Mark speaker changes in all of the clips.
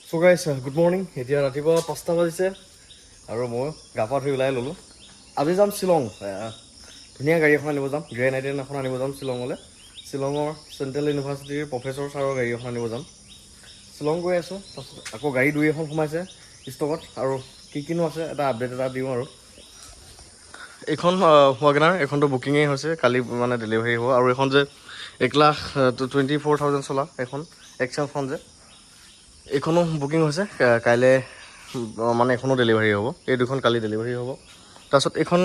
Speaker 1: So guys, good morning. এতিয়া ৰাতিপুৱা 5টা বাজিছে আৰু মই গা পা ধুই ওলাই ল'লোঁ। আজি যাম শ্বিলং। ধুনীয়া গাড়ী এখন আনিব যাম, গ্ৰেণ্ড আইটেন এখন আনিব যাম শ্বিলঙলৈ। শ্বিলঙৰ চেণ্ট্ৰেল ইউনিভাৰ্চিটিৰ প্ৰফেচৰ ছাৰৰ গাড়ী এখন আনিব যাম। শ্বিলং গৈ আছোঁ, তাৰপিছত আকৌ গাড়ী 2 এখন সোমাইছে ষ্টকত আৰু কিনো আছে এটা আপডেট এটা দিওঁ আৰু। এইখন ৱাগনাৰ, এইখনতো বুকিঙেই হৈছে, কালি মানে ডেলিভাৰী হ'ব। আৰু এইখন যে 1,24,000 চলা এইখন এক্সেলখন যে এইখনো বুকিং হৈছে, কাইলৈ মানে এইখনো ডেলিভাৰী হ'ব। এই দুখন কালি ডেলিভাৰী হ'ব। তাৰপিছত এইখন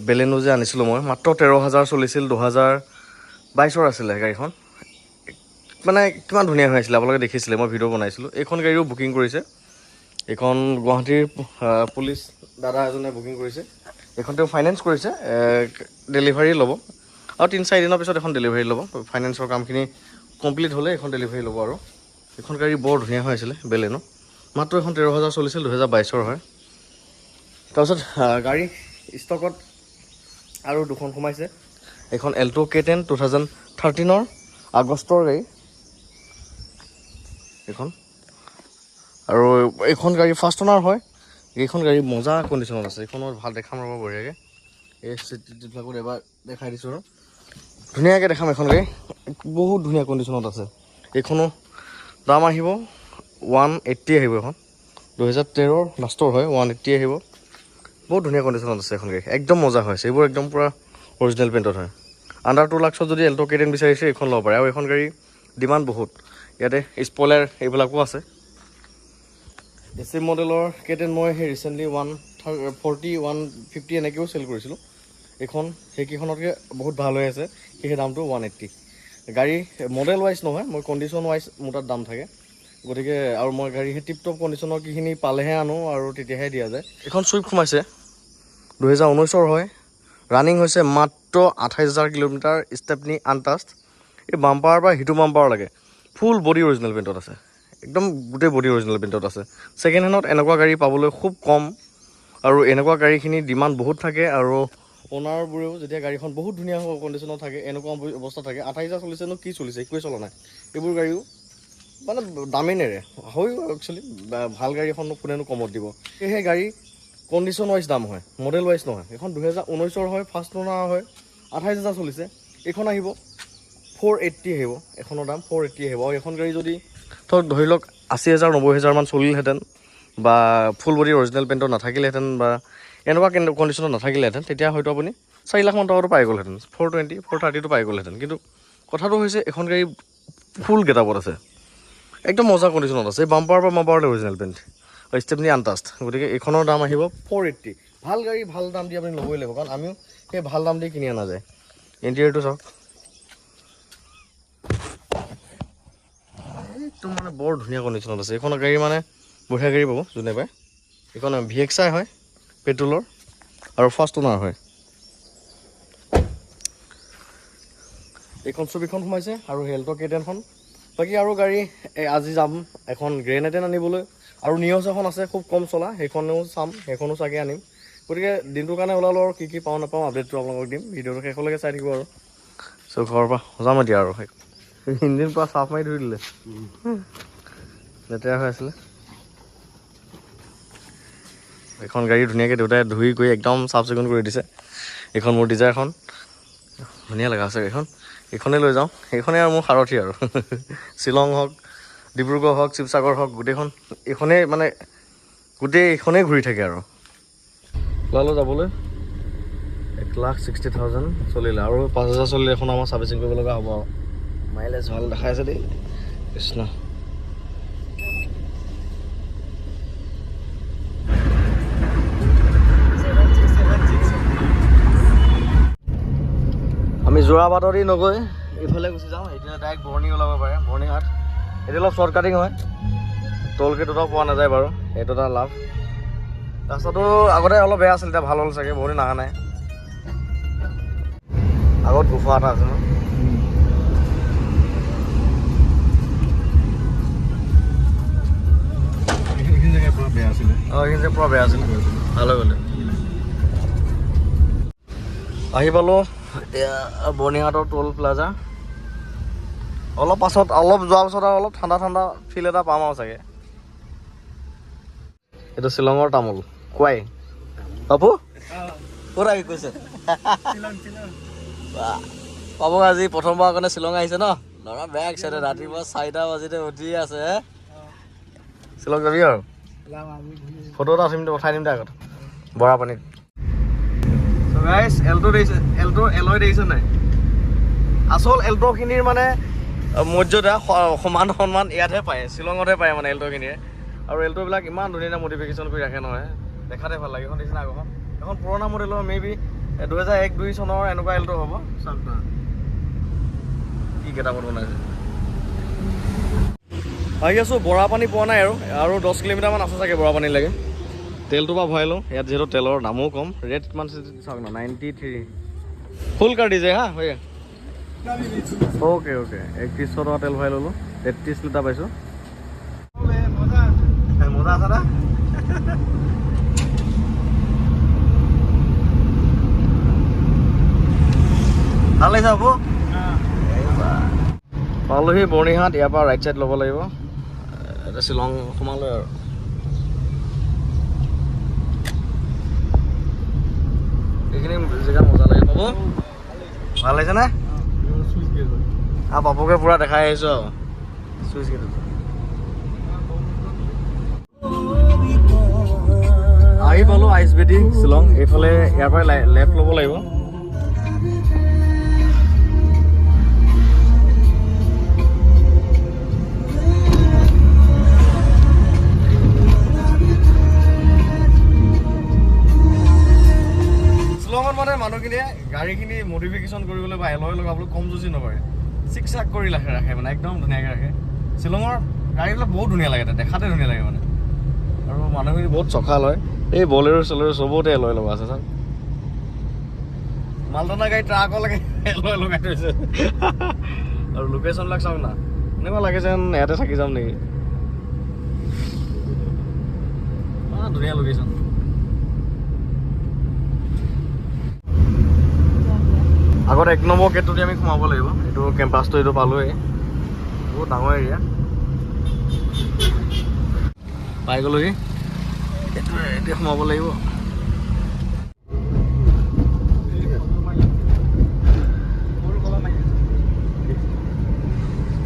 Speaker 1: বেলেনো যে আনিছিলোঁ মই, মাত্ৰ 13,000 চলিছিল, 2022 আছিলে গাড়ীখন। মানে কিমান ধুনীয়া হৈ আছিলে, আপোনালোকে দেখিছিলে, মই ভিডিঅ' বনাইছিলোঁ। এইখন গাড়ীও বুকিং কৰিছে, এইখন গুৱাহাটীৰ পুলিচ দাদা এজনে বুকিং কৰিছে। এইখন তেওঁ ফাইনেন্স কৰিছে, ডেলিভাৰী ল'ব আৰু 3-4 দিনৰ পিছত এখন ডেলিভাৰী ল'ব। ফাইনেন্সৰ কামখিনি কমপ্লিট হ'লে এখন ডেলিভাৰী ল'ব। আৰু এইখন গাড়ী বৰ ধুনীয়া হৈ আছিলে বেলেনো, মাত্ৰ এখন 13,000 চলিছিল, 2022 হয়। তাৰপিছত গাড়ী ষ্টকত আৰু দুখন সোমাইছে। এইখন এল্টো K10 2013 আগষ্টৰ গাড়ী এইখন। আৰু এইখন গাড়ী ফাৰ্ষ্ট অনাৰ হয়। এইখন গাড়ী মজা কণ্ডিশ্যনত আছে, এইখনত ভাল দেখাম ৰ'ব বঢ়িয়াকৈ। এই চিটবিলাকত এবাৰ দেখাই দিছোঁ আৰু ধুনীয়াকৈ দেখাম। এখন গাড়ী বহুত ধুনীয়া কণ্ডিশ্যনত আছে। এইখনো দাম আহিব 180 আহিব। এখন 2013 লাষ্টৰ হয়, 180 আহিব। বহুত ধুনীয়া কণ্ডিশ্যনত আছে এখন গাড়ী, একদম মজা হৈ আছে। এইবোৰ একদম পূৰা অৰিজিনেল পেইণ্টত হয়। আণ্ডাৰ 2 লাখত যদি এল্টো K10 বিচাৰিছে এইখন ল'ব পাৰে। আৰু এইখন গাড়ী ডিমাণ্ড বহুত, ইয়াতে স্পইলাৰ এইবিলাকো আছে। এচি মডেলৰ K10 মই সেই ৰিচেণ্টলি 140, 150 এনেকৈও চেল কৰিছিলোঁ। এইখন সেইকেইখনতকৈ বহুত ভাল হৈ আছে, সেই দামটো 180। গাড়ী মডেল ৱাইজ নহয়, মই কণ্ডিশ্যন ৱাইজ মোৰ তাত দাম থাকে। গতিকে আৰু মই গাড়ী সেই টিপ টপ কণ্ডিশ্যনৰ কিখিনি পালেহে আনো আৰু তেতিয়াহে দিয়া যায়। এইখন চুইফ্ট সোমাইছে, 2019 হয়। ৰানিং হৈছে মাত্ৰ 28,000 কিলোমিটাৰ, ষ্টেপনি আনটাষ্ট। এই বাম্পাৰৰ পৰা সিটো বাম্পাৰ লাগে ফুল বডি অৰিজিনেল পেইণ্টত আছে, একদম গোটেই বডি অৰিজিনেল পেইণ্টত আছে। ছেকেণ্ড হেণ্ডত এনেকুৱা গাড়ী পাবলৈ খুব কম, আৰু এনেকুৱা গাড়ীখিনি ডিমাণ্ড বহুত থাকে। আৰু অ'নাৰবোৰেও যেতিয়া গাড়ীখন বহুত ধুনীয়া কণ্ডিশ্যনত থাকে, এনেকুৱা অৱস্থা থাকে, 28,000 চলিছেনো কি চলিছে, একোৱে চলা নাই। এইবোৰ গাড়ীও মানে দামেই নেৰে হয় একচুৱেলি। ভাল গাড়ী এখন কোনেনো কমত দিব। সেই গাড়ী কণ্ডিশ্যন ৱাইজ দাম হয়, মডেল ৱাইজ নহয়। এইখন 2019 হয়, ফাৰ্ষ্ট অনাৰ হয়, 28,000 চলিছে। এইখন আহিব 480 আহিব, এখনৰ দাম 480 আহিব। আৰু এখন গাড়ী যদি ধৰি লওক 80,000 90,000 মান চলিলহেঁতেন, বা ফুল বডি অৰিজিনেল পেইণ্টত নাথাকিলেহেঁতেন, বা এনেকুৱা কণ্ডিশ্যনত নাথাকিলেহেঁতেন, তেতিয়া হয়তো আপুনি 4 লাখ মান টকাটো পাই গ'লহেঁতেন, 420, 430টো পাই গ'লহেঁতেন। কিন্তু কথাটো হৈছে এইখন গাড়ী ফুল গেটআপত আছে, একদম মজা কণ্ডিশ্যনত আছে। বাম্পাৰৰ পৰা বাম্পাৰলৈ অৰিজিনেল পেইণ্ট, ষ্টেপনি আনটাষ্ট। গতিকে এইখনৰ দাম আহিব 480। ভাল গাড়ী ভাল দাম দি আপুনি ল'বই লাগিব, কাৰণ আমিও সেই ভাল দাম দি কিনি অনা যায়। ইণ্টেৰিয়ৰটো চাওক, একদম মানে বৰ ধুনীয়া কণ্ডিশ্যনত আছে। এইখন গাড়ী মানে বঢ়িয়া গাড়ী পাব যোনে পায়। এইখন VXI হয়, পেট্ৰলৰ, আৰু ফাৰ্ষ্ট অনাৰ হয়। এইখন ছবিখন সোমাইছে আৰু এল্টো K10খন। বাকী আৰু গাড়ী আজি যাম এখন গ্ৰেণ্ড আইটেন আনিবলৈ, আৰু নিয়ছ এখন আছে খুব কম চলা, সেইখনেও চাম, সেইখনো চাগে আনিম। গতিকে দিনটোৰ কাৰণে ওলালোঁ, আৰু কি পাওঁ নাপাওঁ আপডেটটো আপোনালোকক দিম। ভিডিঅ'টো শেষলৈকে চাই থাকিব। আৰু ঘৰৰ পৰা সজাম এতিয়া, আৰু ইঞ্জিন পৰা চাফ মাৰি ধুই দিলে, লেতেৰা হৈ আছিলে। এইখন গাড়ী ধুনীয়াকৈ দেউতাই ধুই কৰি একদম চাফ চিকুণ কৰি দিছে। এইখন মোৰ ডিজায়াৰখন, ধুনীয়া লগা আছে গাড়ীখন। এইখনেই লৈ যাওঁ, এইখনেই আৰু মোৰ সাৰথি আৰু। শ্বিলং হওক, ডিব্ৰুগড় হওক, শিৱসাগৰ হওক, গোটেইখন এইখনেই মানে গোটেই এইখনেই ঘূৰি থাকে। আৰু ওলালোঁ যাবলৈ, 1,60,000 চলিলে, আৰু 5,000 চলিলে এখন আমাৰ ছাৰ্ভিচিং কৰিব লগা হ'ব। আৰু মাইলেজ ভাল দেখাই আছে দেই, কৃষ্ণ। আমি যোৰাবাটৰি নগৈ এইফালে গুচি যাওঁ, এতিয়া ডাইৰেক্ট বৰ্ণি ওলাব পাৰে, বৰ্ণিহাট। এতিয়া অলপ শ্বৰ্ট কাটিং হয়, টোল গেট দুটাও পোৱা নাযায় বাৰু, সেইটো এটা লাভ। ৰাস্তাটো আগতে অলপ বেয়া আছিল, এতিয়া ভাল হ'ল চাগে, বহুত দিন অহা নাই। আগত গুফা এটা আছে ন, এইখিনি জেগা পুৰা বেয়া আছিলে। এইখিনি জেগা পুৰা বেয়া আছিলে, ভাল হৈ গ'লে। আহি পালোঁ এতিয়া বৰ্ণিহাটৰ টোল প্লাজা। অলপ পাছত অলপ যোৱাৰ পাছত আৰু অলপ ঠাণ্ডা ঠাণ্ডা ফিল এটা পাম আৰু চাগে। এইটো শ্বিলঙৰ তামোল খুৱাই পাপু ক'ত আহি কৈছে পাপু আজি প্ৰথমবাৰ কাৰণে শ্বিলং আহিছে ন ল'ৰা বেয়া এক্সাইটেড ৰাতিপুৱা 4টা বাজিতে উঠি আছে শ্বিলং যাবি আৰু ফটো এটা উঠিম পঠাই দিম দে আগত বৰা পানীত এল্টো এলয় দেখিছে নাই আচল এল্টোখিনিৰ মানে মৰ্যাদা সমান সন্মান ইয়াতহে পায় শ্বিলঙতহে পায় মানে এল্টোখিনিয়ে আৰু এল্টোবিলাক ইমান ধুনীয়া মডিফিকেশ্যন কৰি ৰাখে নহয় দেখাতে ভাল লাগে এখন দেখিছে আগৰখন এখন পুৰণা মডেলৰ মেবি 2001-2 চনৰ এনেকুৱা এল্টো হ'ব চাওক না কি কেইটামান বনাইছে আহি আছোঁ বৰা পানী পোৱা নাই আৰু 10 কিলোমিটাৰমান আছে চাগে বৰা পানী লাগে তেলটো পৰা ভৰাই লওঁ ইয়াত যিহেতু তেলৰ দামো কম ৰেট কিমান চাওক না 93 ফুল কাৰ দিছে হা হৈ অ'কে 3100 টকা তেল ভৰাই ল'লোঁ 33 লিটাৰ পাইছোঁ মজা আছে না ভাল লাগিছে হ'ব পালোহি বৰ্ণিহাট ইয়াৰ পৰা ৰাইট চাইড ল'ব লাগিব এটা শ্বিলং সোমালৈ আৰু এইখিনি জেগা মজা লাগে পাব ভাল লাগিছে নে আৰু পাপুকে পুৰা দেখাই আহিছোঁ আৰু চুইচ গেট আহি পালোঁ আইচ বেটি শ্বিলং এইফালে ইয়াৰ পৰাই লেফ্ট ল'ব লাগিব শ্বিলঙত মানে মানুহখিনিয়ে গাড়ীখিনি মডিফিকেশ্যন কৰিবলৈ বা এলয় লগাবলৈ কম যুঁজি নকৰে চিক চাক কৰি ৰাখে মানে একদম ধুনীয়াকৈ ৰাখে শ্বিলঙৰ গাড়ীবিলাক বহুত ধুনীয়া লাগে দেখাতে ধুনীয়া লাগে মানে আৰু মানুহখিনি বহুত চখা লয় এই বলেৰো চলেৰো চবতে এলয় লগা আছে চাওক মালটনা গাড়ী ট্ৰাকলৈকে এলয় লগাই থৈছে আৰু লোকেশ্যনবিলাক চাওক না এনেকুৱা লাগে যেন ইয়াতে থাকি যাম নেকি ধুনীয়া লোকেশ্যন আগত 1 নম্বৰ গেটটোতে আমি সোমাব লাগিব এইটো কেম্পাছটো এইটো পালোৱেই বহুত ডাঙৰ এৰিয়া পাই গ'লোহি এতিয়া সোমাব লাগিব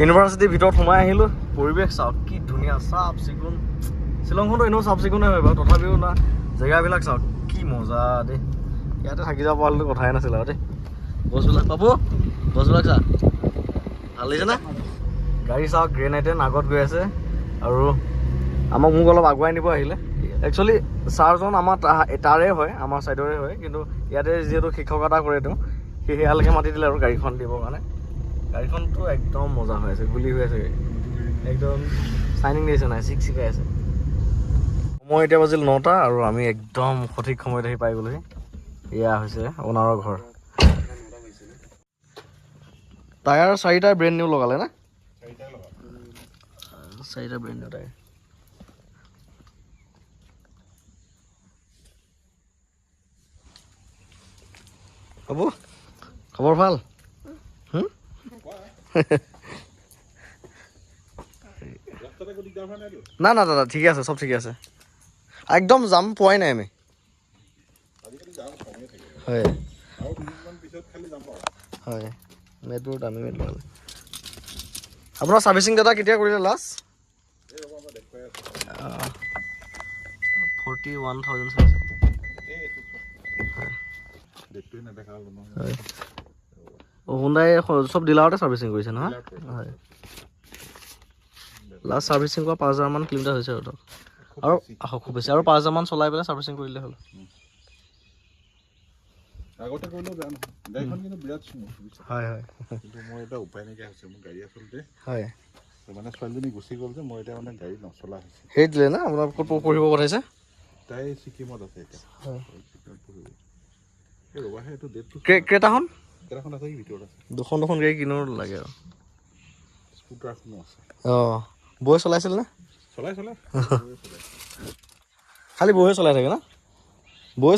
Speaker 1: ইউনিভাৰ্চিটিৰ ভিতৰত সোমাই আহিলোঁ পৰিৱেশ চাওক কি ধুনীয়া চাফ চিকুণ শ্বিলংখনতো এনেও চাফ চিকুণে হয় বাৰু তথাপিও না জেগাবিলাক চাওক কি মজা দেই ইয়াতে থাকি যাব পাৰিলেতো কথাই নাছিল আৰু দেই গছবিলাক পাব গছবিলাক চা ভাল লাগিছে না গাড়ী চাওক গ্ৰেনাইটেন আগত গৈ আছে আৰু মোক অলপ আগুৱাই নিব আহিলে একচুৱেলি ছাৰজন আমাৰ তাৰে হয় আমাৰ ছাইডৰে হয় কিন্তু ইয়াতে যিহেতু শিক্ষকতা কৰে তেওঁ সেয়ালৈকে মাতি দিলে আৰু গাড়ীখন দিবৰ কাৰণে গাড়ীখনটো একদম মজা হৈ আছে গুলি হৈ আছে একদম চাইনিং দিছে নাই চিক চিকাই আছে সময় এতিয়া বাজিল 9টা আৰু আমি একদম সঠিক সময়ত আহি পাই গ'লোহি এয়া হৈছে অ'নাৰৰ ঘৰ টায়াৰ 4টা ব্ৰেণ্ড নিউ লগালে না 4টা ব্ৰেণ্ড নিউ টায়াৰ হ'ব খবৰ ভাল না দাদা ঠিকে আছে চব ঠিকে আছে একদম যাম পোৱাই নাই আমি হয় হয় মেট্ৰ' দামী মেট্ৰ' লগালে আপোনাৰ ছাৰ্ভিচিং দাদা কেতিয়া কৰিলে লাষ্ট 41,000 চাইছে হুণ্ডাই চব ডিলাৰতে ছাৰ্ভিচিং কৰিছে নহয় হয় লাষ্ট ছাৰ্ভিচিং কৰা 5,000 কিলোমিটাৰ হৈছে আৰু খুব বেছি আৰু 5,000 চলাই পেলাই ছাৰ্ভিচিং কৰিলে হ'ল আগতে কৰিলেও বেয়া নহয় গাড়ীখন কিন্তু বিৰাট স্মুথ হয় কিন্তু মই এটা উপায় নাইকিয়া হৈছে মোৰ গাড়ী আচলতে হয় মানে ছোৱালীজনী গুচি গ'ল যে মই এতিয়া মানে গাড়ী নচলা হৈছে সেই দিলে না আপোনাৰ ক'ত পঢ়িব পঠাইছে তাই ছিকিমত আছে এতিয়া হয় ৰ'বাহে এইটো ডেটটো ক্ৰেটাখন আছে ভিতৰত আছে দুখন গাড়ী কিনোৰ লাগে আৰু স্কুটাৰখনো আছে বৈ চলাইছিল নে চলাই খালি বৈয়ে চলাই থাকে না বৈ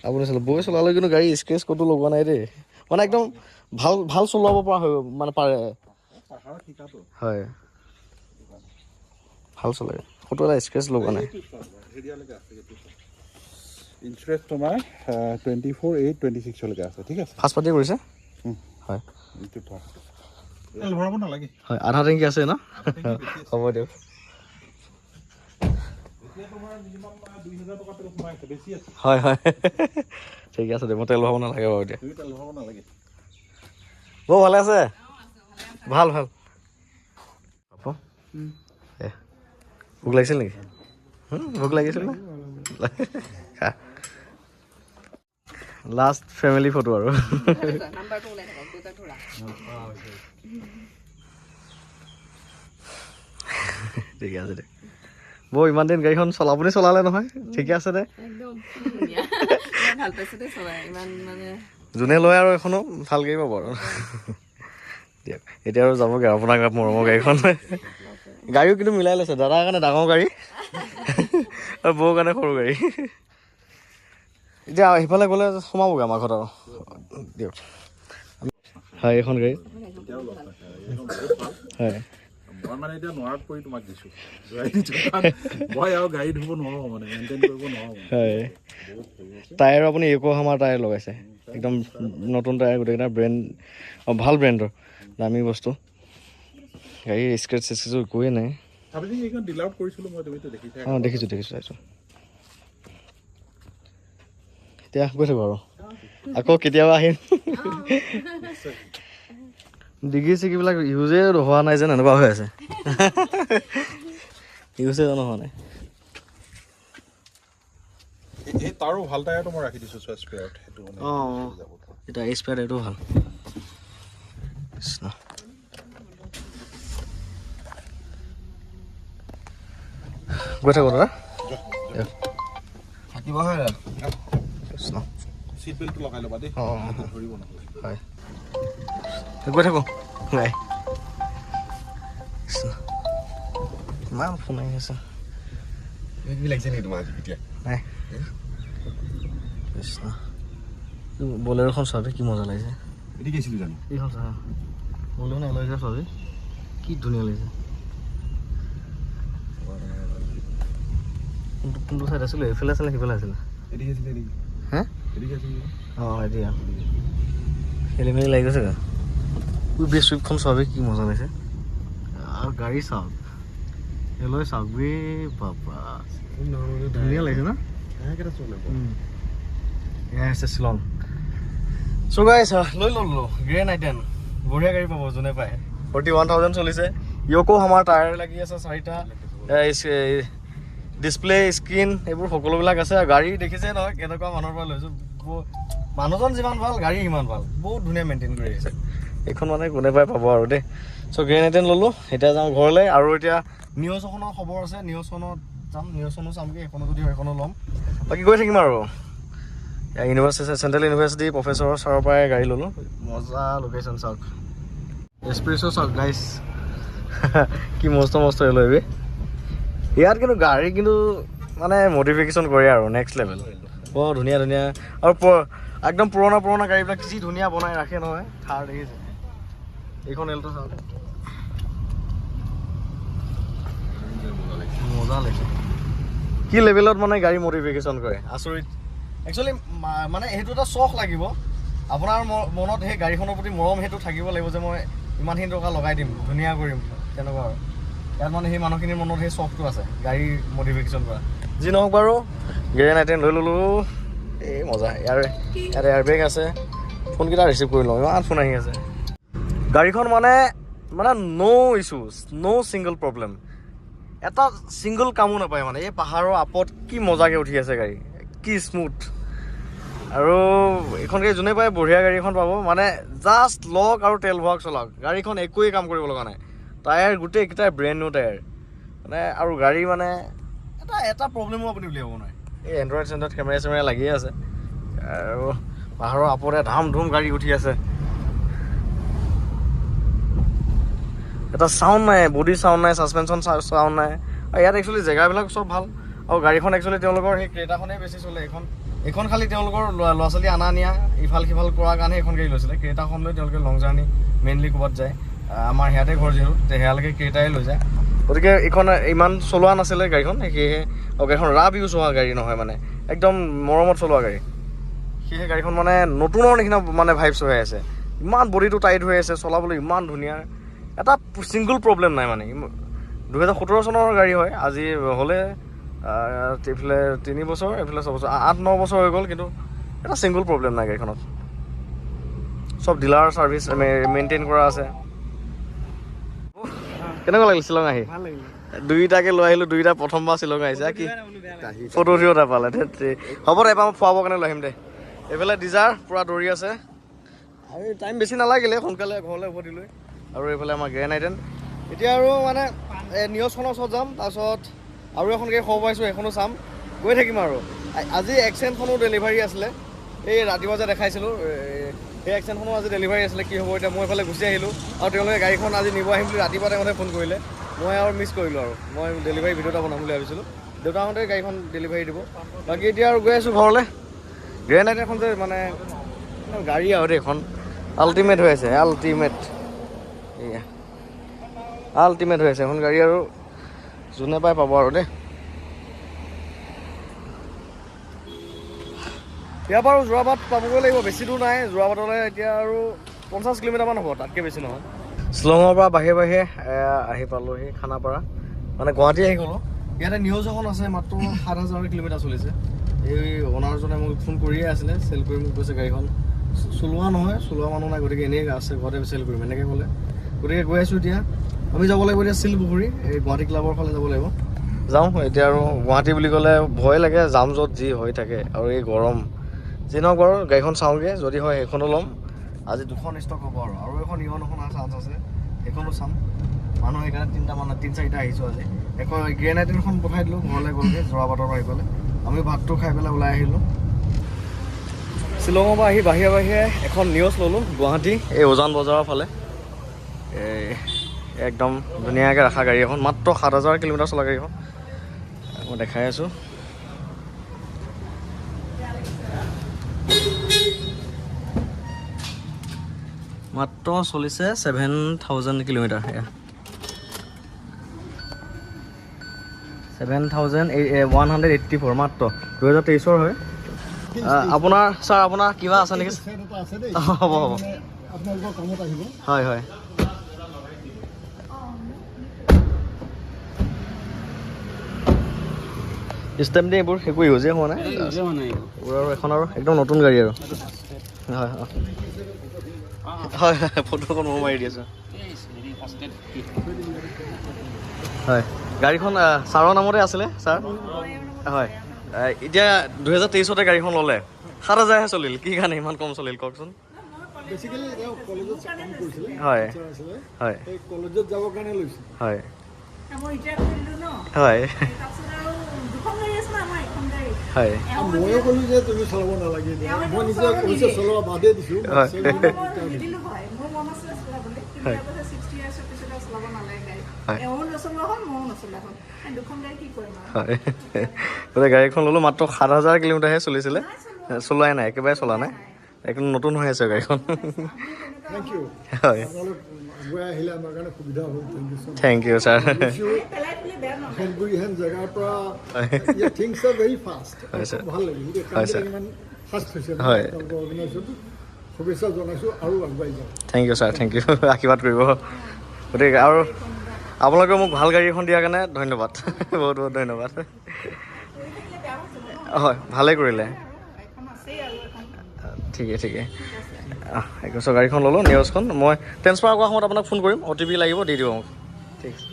Speaker 1: আপুনি বৈ চলালে কিন্তু গাড়ী স্ক্ৰেচ ক'তো লগোৱা নাই দেই মানে একদম ভাল চলাব পৰা হৈ মানে পাৰে হয় ভাল চলে ফটো এটা স্ক্ৰেচ লগা নাই
Speaker 2: ইঞ্চুৰেঞ্চ তোমাৰ 24/8/26 লৈকে আছে ঠিক আছে
Speaker 1: ফাৰ্ষ্ট পাৰ্টি কৰিছে হয়
Speaker 2: এইটো থোৱা তেল ভৰাব নালাগে
Speaker 1: হয় আধা টেংকি আছে ন হ'ব দিয়ক
Speaker 2: এতিয়া তোমাৰ মিনিমাম 2000 টকা তেল সোমাইছে বেছি আছে
Speaker 1: হয় হয় ঠিক আছে দে মই তেল ভৰাব নালাগে বাৰু এতিয়া
Speaker 2: তুমি তেল ভৰাব নালাগে
Speaker 1: বৌ ভালে আছে ভাল ভাল ভোক লাগিছিল নেকি ভোক লাগিছিল না লাষ্ট ফেমিলি ফটো আৰু ঠিকে আছে দে বৌ ইমান দিন গাড়ীখন আপুনি চলালে নহয় ঠিকে আছে দে যোনে লয় আৰু এখনো ভালকেই পাব আৰু দিয়ক এতিয়া আৰু যাবগৈ আপোনাৰ মৰমৰ গাড়ীখন গাড়ীও কিন্তু মিলাই লৈছে দাদাৰ কাৰণে ডাঙৰ গাড়ী আৰু বৌৰ কাৰণে সৰু গাড়ী এতিয়া সিফালে গ'লে সোমাবগৈ আমাৰ ঘৰত আৰু দিয়ক হয় এইখন গাড়ী হয়
Speaker 2: মই মানে এতিয়া নোৱাৰাত পৰি তোমাক দিছোঁ মই আৰু গাড়ী ধুব নোৱাৰোঁ মানে মেইনটেইন কৰিব নোৱাৰোঁ
Speaker 1: হয় টায়াৰ আপুনি ইক'হামাৰ টায়াৰ লগাইছে একদম নতুন টায়াৰ গোটেইকেইটা ব্ৰেণ্ড ভাল ব্ৰেণ্ডৰ দামী বস্তু গাড়ীৰ স্ক্ৰেচ চেচকেচো একোৱেই নাই অঁ দেখিছোঁ চাইছোঁ এতিয়া গৈ থাকোঁ আৰু আকৌ কেতিয়াবা আহিম ডিগ্ৰী চিগ্ৰীবিলাক ইউজে হোৱা নাই যেন এনেকুৱা হৈ আছে ইউজে জানো হোৱা নাই
Speaker 2: এই তাৰো ভাল টায়াৰটো মই ৰাখি দিছোঁ স্পেয়াৰত সেইটো মানে
Speaker 1: অঁ এটা স্পেয়াৰ এইটো ভাল গৈ থাকোঁ দাদা থাকিব হয়
Speaker 2: চিট বেল্টটো লগাই ল'বা দেই
Speaker 1: অঁ
Speaker 2: ধৰিব নহ'লে
Speaker 1: হয় গৈ থাকোঁ নাই ইমান ফোন আহি আছে
Speaker 2: লাগিছে নেকি তোমাৰ এতিয়া
Speaker 1: নাই কৃষ্ণ বলেৰোখন চোৱাবি কি মজা লাগিছে
Speaker 2: এটি গৈছিলোঁ জানো
Speaker 1: এইখন চা বলেৰোখন এলাইছে চোৱাবি কি ধুনীয়া লাগিছে কোনটো চাইড আছিলে এইফালে আছিলে সিফালে আছিলে হে অঁ এতিয়া খেলি মেলি লাগি গৈছে বেছ চুইপখন চোৱাবি কি মজা লাগিছে আৰু গাড়ী চাওক এলৈ চাওক বে বাবা ধুনীয়া লাগিছে ন এয়া হৈছে শ্বিলং চ' গাইছ লৈ ল'লোঁ গ্ৰেণ্ড আই10 বঢ়িয়া গাড়ী পাব যোনে পায় 41,000 চলিছে ইক'হামাৰ টায়াৰ লাগি আছে 4টা ডিছপ্লে স্ক্ৰীন এইবোৰ সকলোবিলাক আছে গাড়ী দেখিছে নহয় কেনেকুৱা মানুহৰ পৰা লৈছোঁ মানুহজন যিমান ভাল গাড়ী সিমান ভাল বহুত ধুনীয়া মেইনটেইন কৰি আহিছে এইখন মানে কোনে পাই পাব আৰু দেই চ' গ্ৰেণ্ড আই10 ল'লোঁ এতিয়া যাওঁ ঘৰলৈ আৰু এতিয়া নিউজখনৰ খবৰ আছে নিউজখনত যাম নিউজখনো চামগৈ এইখনো যদি হয় এইখনো ল'ম বাকী গৈ থাকিম আৰু ইউনিভাৰ্চিটি চেণ্ট্ৰেল ইউনিভাৰ্চিটি প্ৰফেচৰ ছাৰৰ পৰাই গাড়ী ল'লোঁ মজা লোকেশ্যন চাওক এক্সপ্ৰেছো চাওক গাইছ কি মস্ত লৈ ইয়াত কিন্তু গাড়ী কিন্তু মানে মডিফিকেশ্যন কৰে আৰু নেক্সট লেভেল বৰ ধুনীয়া আৰু একদম পুৰণা গাড়ীবিলাক যি ধুনীয়া বনাই ৰাখে নহয় থাৰ দেখিছে এইখন এলটো চাওক মজা লাগিছে কি লেভেলত মানে গাড়ী মডিফিকেশ্যন কৰে আচৰিত একচুৱেলি মানে সেইটো এটা চখ লাগিব আপোনাৰ মনত সেই গাড়ীখনৰ প্ৰতি মৰম সেইটো থাকিব লাগিব যে মই ইমানখিনি টকা লগাই দিম ধুনীয়া কৰিম তেনেকুৱা আৰু ইয়াত মানে সেই মানুহখিনিৰ মনত সেই চখটো আছে গাড়ী মডিফিকেশ্যন কৰা যি নহওক বাৰু গ্ৰেণ্ড আই10 লৈ ল'লোঁ এই মজা ইয়াত এয়াৰবেগ আছে ফোনকেইটা ৰিচিভ কৰি লওঁ ইমান ফোন আহি আছে গাড়ীখন মানে ন' ইছ্যুজ ন' ছিংগল প্ৰব্লেম এটা ছিংগল কামো নাপায় মানে এই পাহাৰৰ আপত কি মজাকৈ উঠি আছে গাড়ী কি স্মুথ আৰু এইখন গাড়ী যোনে পায় বঢ়িয়া গাড়ী এখন পাব মানে জাষ্ট লওক আৰু তেল ভৰাওক চলাওক গাড়ীখন একোৱেই কাম কৰিব লগা নাই টায়াৰ গোটেইকেইটাই ব্ৰেণ্ড নিউ টায়াৰ মানে আৰু গাড়ী মানে এটা প্ৰব্লেমো আপুনি উলিয়াব নোৱাৰে এই এণ্ড্ৰইড কেমেৰা লাগিয়ে আছে আৰু পাহাৰৰ আপতে ধাম ধুম গাড়ী উঠি আছে এটা চাউণ্ড নাই বডি চাউণ্ড নাই ছাছপেনশ্যন চাউণ্ড নাই আৰু ইয়াত একচুৱেলি জেগাবিলাক চব ভাল আৰু গাড়ীখন একচুৱেলি তেওঁলোকৰ সেই ক্ৰেটাখনেই বেছি চলে এইখন খালি তেওঁলোকৰ ল'ৰা ছোৱালী অনা নিয়া ইফাল সিফাল কৰাৰ কাৰণে এইখন গাড়ী লৈছিলে ক্ৰেটাখন লৈ তেওঁলোকে লং জাৰ্ণি মেইনলি ক'ৰবাত যায় আমাৰ সিয়াতে ঘৰ যিহেতু সেয়ালৈকে কেইটাই লৈ যায় গতিকে এইখন ইমান চলোৱা নাছিলে গাড়ীখন সেয়েহে গাড়ীখন ৰাফ ইউজ হোৱা গাড়ী নহয় মানে একদম মৰমত চলোৱা গাড়ী সেয়েহে গাড়ীখন মানে নতুনৰ নিচিনা মানে ভাইবছ হৈ আছে ইমান বডিটো টাইট হৈ আছে চলাবলৈ ইমান ধুনীয়া এটা ছিংগল প্ৰব্লেম নাই মানে 2017 চনৰ গাড়ী হয় আজি হ'লে এইফালে 3 বছৰ এইফালে 6 বছৰ 8-9 বছৰ হৈ গ'ল কিন্তু এটা ছিংগল প্ৰব্লেম নাই গাড়ীখনত সব ডিলাৰ ছাৰ্ভিচ মেইনটেইন কৰা আছে কেনেকুৱা লাগিল শ্বিলং আহি দুইটাকে লৈ আহিলোঁ দুইটা প্ৰথমবাৰ শ্বিলং আহিছে কি ফটো উঠিও নাপালে হ'ব দে এবাৰ মই ফুৱাবৰ কাৰণে লৈ আহিম দে এইফালে ডিজাৰ পূৰা দৌৰি আছে আৰু টাইম বেছি নালাগিলে সোনকালে ঘৰলৈ উভতিলৈ আৰু এইফালে আমাৰ গ্ৰেণ্ড আইটেন এতিয়া আৰু মানে নিউজখনৰ ওচৰত যাম তাৰপিছত আৰু এখন গাড়ী খবৰ পাইছোঁ সেইখনো চাম গৈ থাকিম আৰু আজি এক্সেণ্টখনো ডেলিভাৰী আছিলে এই ৰাতিপুৱা যে দেখাইছিলোঁ সেই এক্সেণ্টখনো আজি ডেলিভাৰী আছিলে কি হ'ব এতিয়া মই এইফালে গুচি আহিলোঁ আৰু তেওঁলোকে গাড়ীখন আজি নিব আহিম বুলি ৰাতিপুৱা টাইমতে ফোন কৰিলে মই আৰু মিছ কৰিলোঁ আৰু মই ডেলিভাৰী ভিডিঅ' এটা বনাম বুলি ভাবিছিলোঁ দেউতাহঁতে গাড়ীখন ডেলিভাৰী দিব বাকী এতিয়া আৰু গৈ আছোঁ ঘৰলৈ গ্ৰেণ্ড আইটেন এখন যে মানে গাড়ী আৰু দেই এখন আল্টিমেট হৈ আছে আল্টিমেট এয়া আল্টিমেট হৈ আছে এখন গাড়ী আৰু যোনে পাই পাব আৰু দেই ইয়াৰ পৰা যোৰাবাট পাবগৈ লাগিব বেছি দূৰ নাই যোৰাবাটলৈ এতিয়া আৰু 50 কিলোমিটাৰমান হ'ব তাতকৈ বেছি নহয় শ্বিলঙৰ পৰা বাহিৰে বাহিৰে আহি পালোঁহি খানাপাৰা মানে গুৱাহাটী আহি গ'লোঁ ইয়াতে নিউজ এখন আছে মাত্ৰ 7,000 কিলোমিটাৰ চলিছে এই অনাৰজনে মোক ফোন কৰিয়ে আছিলে চেল কৰি মোক কৈছে গাড়ীখন চলোৱা নহয় চলোৱা মানুহ নাই গতিকে এনেই আছে ঘৰতে চেল কৰিম এনেকৈ ক'লে গতিকে গৈ আছোঁ এতিয়া আমি যাব লাগিব এতিয়া শিলপুখুৰী এই গুৱাহাটী ক্লাবৰ ফালে যাব লাগিব যাওঁ এতিয়া আৰু গুৱাহাটী বুলি ক'লে ভয় লাগে জাম য'ত যি হৈ থাকে আৰু এই গৰম যি নহওক বাৰু গাড়ীখন চাওঁগৈ যদি হয় সেইখনো ল'ম আজি 2খন ষ্টক হ'ব আৰু এখন ইখন এখন চান্স আছে সেইখনো চাম মানুহ সেইকাৰণে 3-4টা আহিছোঁ আজি এখন গ্ৰেণ্ড আইটেনখন পঠাই দিলোঁ ঘৰলৈ গ'লগৈ যোৰাবাটৰ পৰা আহি পেলাই আমি ভাতটো খাই পেলাই ওলাই আহিলোঁ শ্বিলঙৰ পৰা আহি বাহিৰে বাহিৰে এখন নিউজ ল'লোঁ গুৱাহাটী এই উজান বজাৰৰ ফালে এই একদম ধুনীয়াকৈ ৰখা গাড়ী এখন মাত্ৰ 7,000 কিলোমিটাৰ চলা গাড়ীখন মই দেখাই আছোঁ মাত্ৰ চলিছে 7,000 কিলোমিটাৰ এয়া 7,184 মাত্ৰ 2023 হয় আপোনাৰ ছাৰ আপোনাৰ কিবা আছে নেকি হ'ব হ'ব হয় হয় ষ্টেম দিয়ে এইবোৰ একো ইউজে হোৱা নাই আৰু এখন আৰু একদম নতুন গাড়ী আৰু হয় হয় হয় ফটোখন মই মাৰি দি আছোঁ হয় গাড়ীখন ছাৰৰ নামতে আছিলে ছাৰ হয় এতিয়া 2023 গাড়ীখন ল'লে 7,000হে চলিল কি কাৰণে ইমান কম চলিল কওকচোন হয় হয় হয় হয় হয়
Speaker 3: ময়ো ক'লো যে তুমি চলাব নালাগে মই নিজে কৈছে চলোৱা বাদে দিছোঁ
Speaker 1: হয় গাড়ীখন ল'লোঁ মাত্ৰ 7,000 কিলোমিটাৰহে চলিছিলে চলোৱাই নাই একেবাৰে চলা নাই একদম নতুন হৈ আছে গাড়ীখন
Speaker 3: থেংক ইউ
Speaker 1: হয়
Speaker 3: আহিলে আমাৰ কাৰণে সুবিধা হ'ল
Speaker 1: থেংক ইউ ছাৰ
Speaker 3: হেন জেগাৰ পৰা থিংছ আৰ ভেৰি ফাষ্ট ভাল লাগিল ইমান ফাষ্ট হৈছে
Speaker 1: হয়
Speaker 3: শুভেচ্ছা জনাইছোঁ আৰু আগবাঢ়ি যাওঁ
Speaker 1: thank you sir thank you আশীৰ্বাদ কৰিব গতিকে আৰু আপোনালোকে মোক ভাল গাড়ী এখন দিয়াৰ কাৰণে ধন্যবাদ বহুত বহুত ধন্যবাদ হয় ভালেই কৰিলে ঠিকে ঠিকে একবছৰ গাড়ীখন ল'লোঁ নিউজখন মই ট্ৰেন্সফাৰ কৰাৰ সময়ত আপোনাক ফোন কৰিম OTP লাগিব দি দিব মোক ঠিক আছে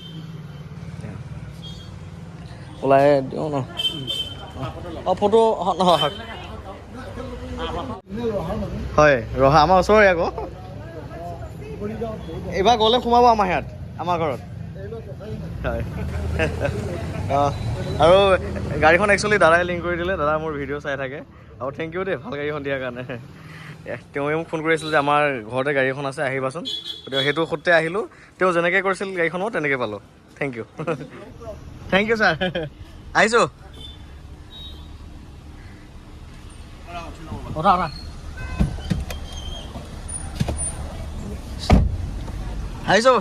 Speaker 1: ওলাই দিওঁ ন অঁ ফটো হয় হয় ৰহা আমাৰ ওচৰৰে আকৌ এইবাৰ গ'লে সোমাব আমাৰ ইয়াত আমাৰ ঘৰত হয় আৰু গাড়ীখন একচুৱেলি দাদাই লিংক কৰি দিলে দাদা মোৰ ভিডিঅ' চাই থাকে আৰু থেংক ইউ দেই ভাল গাড়ীখন দিয়াৰ কাৰণে তেওঁ মোক ফোন কৰি আছিল যে আমাৰ ঘৰতে গাড়ী এখন আছে আহিবাচোন গতিকে সেইটো সূত্ৰে আহিলোঁ তেওঁ যেনেকৈ কৰিছিল গাড়ীখনো তেনেকৈ পালোঁ thank you thank you sir আহিছোঁ আহিছো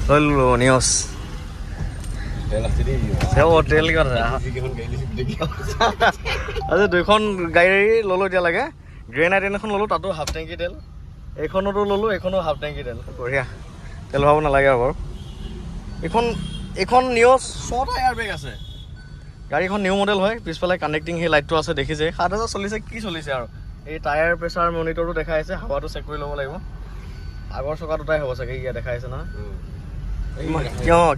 Speaker 1: লৈ ললো নিউজ তেল কিমান আজি 2খন গাড়ী ল'লো এতিয়ালৈকে গ্ৰেনাইট এখন ল'লো তাতো হাফ টেংকি তেল এইখনতো ল'লো এইখনো হাফ টেংকি তেল বঢ়িয়া তেল ভৰাব নালাগে আৰু এইখন নিউজ 6টা এয়াৰ বেগ আছে গাড়ীখন নিউ মডেল হয় পিছফালে কানেক্টিং সেই লাইটটো আছে দেখিছে 7000 চলিছে কি চলিছে আৰু এই টায়াৰ প্ৰেছাৰ মনিটৰটো দেখাই আছে হাৱাটো চেক কৰি ল'ব লাগিব আগৰ চকা দুটাই হ'ব চাগে ইয়াত দেখাই আছে নহয়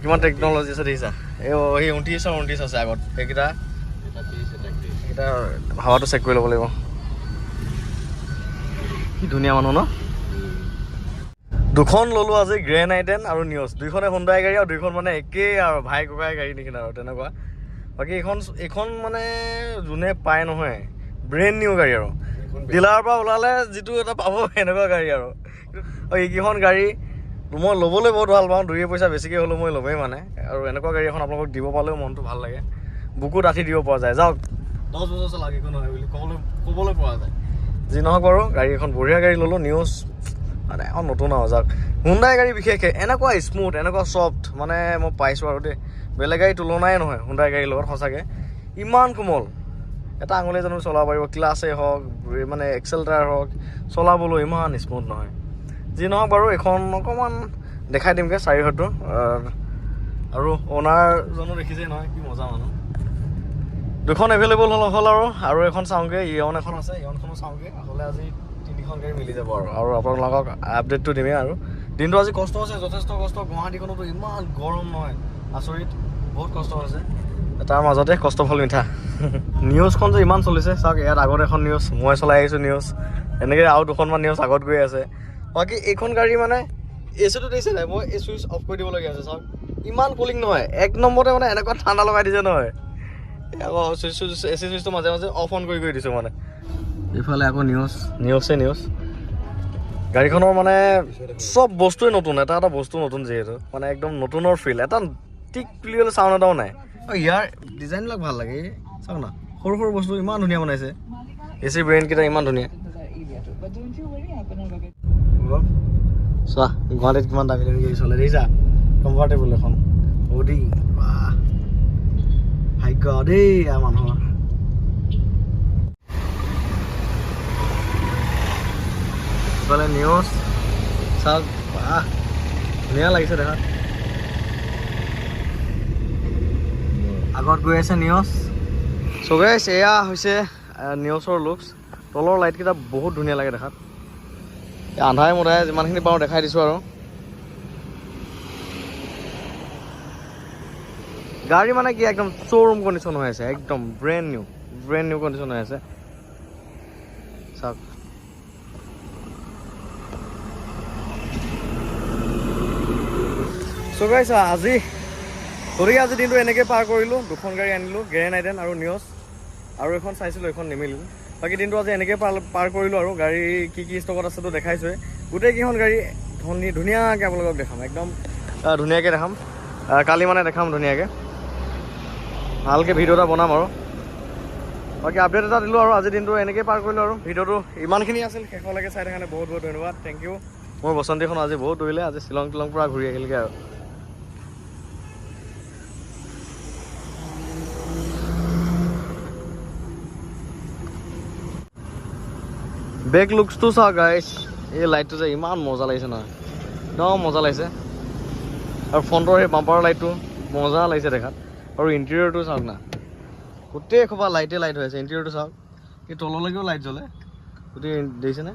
Speaker 1: কিমান টেকন'লজি আছে দেখিছা এই 29 আছে আগত সেইকেইটা হাৱাটো চেক কৰি ল'ব লাগিব কি ধুনীয়া মানুহ ন 2খন ল'লো আজি গ্ৰেনাইটেন আৰু নিউজ 2খনে হুণ্ডাই গাড়ী আৰু 2খন মানে একেই আৰু ভাই ককাই গাড়ী নিচিনা আৰু তেনেকুৱা বাকী এইখন মানে যোনে পায় নহয় ব্ৰেণ্ড নিউ গাড়ী আৰু ডিলাৰৰ পৰা ওলালে যিটো এটা পাব সেনেকুৱা গাড়ী আৰু এইকেইখন গাড়ী মই ল'বলৈ বহুত ভাল পাওঁ 2 পইচা বেছিকৈ হ'লেও মই ল'বেই মানে আৰু এনেকুৱা গাড়ী এখন আপোনালোকক দিব পালেও মনটো ভাল লাগে বুকুত ৰাখি দিব পৰা যায় যাওক 10 বছৰ চলাক একো নহয় বুলি ক'বলৈ পৰা যায় যি নহওক বাৰু গাড়ী এখন বঢ়িয়া গাড়ী ল'লোঁ নিউজ মানে এখন নতুন আৰু যাওক হুণ্ডাই গাড়ী বিশেষকৈ এনেকুৱা স্মুথ এনেকুৱা ছফ্ট মানে মই পাইছোঁ আৰু দেই বেলেগ গাড়ী তুলনাই নহয় হুণ্ডাই গাড়ীৰ লগত সঁচাকৈ ইমান কোমল এটা আঙুলি জানো চলাব পাৰিব ক্লাছেই হওক মানে এক্সেল টায়াৰ হওক চলাবলৈ ইমান স্মুথ নহয় যি নহওক বাৰু এইখন অকণমান দেখাই দিমগৈ 400 আৰু অ'নাৰজনো দেখিছেই নহয় কি মজা মানুহ 2খন এভেইলেবল হ'ল আৰু এখন চাওঁগৈ ইয়ন এখন আছে ইয়নখনো চাওঁগৈ হ'লে আজি 3খন গাড়ী মিলি যাব আৰু আপোনালোকক আপডেটটো দিমেই আৰু দিনটো আজি কষ্ট হৈছে যথেষ্ট কষ্ট গুৱাহাটীখনতো ইমান গৰম নহয় আচৰিত বহুত কষ্ট হৈছে তাৰ মাজতে কষ্ট ফল মিঠা নিউজখন যে ইমান চলিছে চাওক ইয়াত আগত এখন নিউজ মই চলাই আহিছোঁ নিউজ এনেকৈ আৰু 2খনমান নিউজ আগত গৈ আছে বাকী এইখন গাড়ী মানে এচিটো দিছে নাই মই এই চুইচ অফ কৰি দিবলগীয়া আছে চাওক ইমান কুলিং নহয় 1 নম্বৰতে মানে এনেকুৱা ঠাণ্ডা লগাই দিছে নহয় আকৌ এচি চুইচটো মাজে মাজে অফ অন কৰি দিছোঁ মানে এইফালে আকৌ নিউজ গাড়ীখনৰ মানে চব বস্তুৱে নতুন এটা বস্তু নতুন যিহেতু মানে একদম নতুনৰ ফিল এটা টিক বুলি ক'লে চাউণ্ড এটাও নাই ইয়াৰ ডিজাইনবিলাক ভাল লাগে চাওক না সৰু বস্তু ইমান ধুনীয়া বনাইছে এচি ব্ৰেণ্ডকেইটা ইমান ধুনীয়া চোৱা গুৱাহাটীত কিমান দামী গাড়ী চলে দেখিছা কমফৰ্টেবল এখন অ'ডি ভাগ্য দেই মানুহৰ এইফালে নিউজ চাওক ধুনীয়া লাগিছে দেখাত আগত গৈ আছে নিউজ চ' গাইছ এয়া হৈছে নিউজৰ লুকছ তলৰ লাইটকেইটা বহুত ধুনীয়া লাগে দেখাত আন্ধাৰে মুধাৰে যিমানখিনি পাৰোঁ দেখাই দিছোঁ আৰু গাড়ী মানে কি একদম শ্ব'ৰুম কণ্ডিশ্যন হৈ আছে একদম ব্ৰেণ্ড নিউ কণ্ডিশ্যন হৈ আছে চাওক চ' গাইছ গতিকে আজি দিনটো এনেকৈ পাৰ কৰিলোঁ 2খন গাড়ী আনিলোঁ গ্ৰেনাইটেন আৰু নিউজ আৰু এখন চাইছিলোঁ এখন নিমিলিল বাকী দিনটো আজি এনেকৈ পাৰ কৰিলোঁ আৰু গাড়ী কি ষ্টকত আছেতো দেখাইছোঁৱে গোটেইকেইখন গাড়ী ধুনীয়াকৈ আপোনালোকক দেখাম একদম ধুনীয়াকৈ দেখাম কালি মানে দেখাম ধুনীয়াকৈ ভালকৈ ভিডিঅ' এটা বনাম আৰু বাকী আপডেট এটা দিলোঁ আৰু আজি দিনটো এনেকৈ পাৰ কৰিলোঁ আৰু ভিডিঅ'টো ইমানখিনি আছিল শেষলৈকে চাই কাৰণে বহুত ধন্যবাদ থেংক ইউ মোৰ বসন্তীখন আজি বহুত দৌৰিলে আজি শ্বিলং পৰা ঘূৰি আহিলগৈ আৰু বেক লুকছটো চাওক গাইছ এই লাইটটো যে ইমান মজা লাগিছে নহয় একদম মজা লাগিছে আৰু ফ্ৰণ্টৰ সেই বাম্পাৰ লাইটটো মজা লাগিছে দেখাত আৰু ইণ্টেৰিয়ৰটো চাওক না গোটেই খোপা লাইট হৈ আছে ইণ্টেৰিয়ৰটো চাওক এই তললৈকেও লাইট জ্বলে গোটেই দেখিছেনে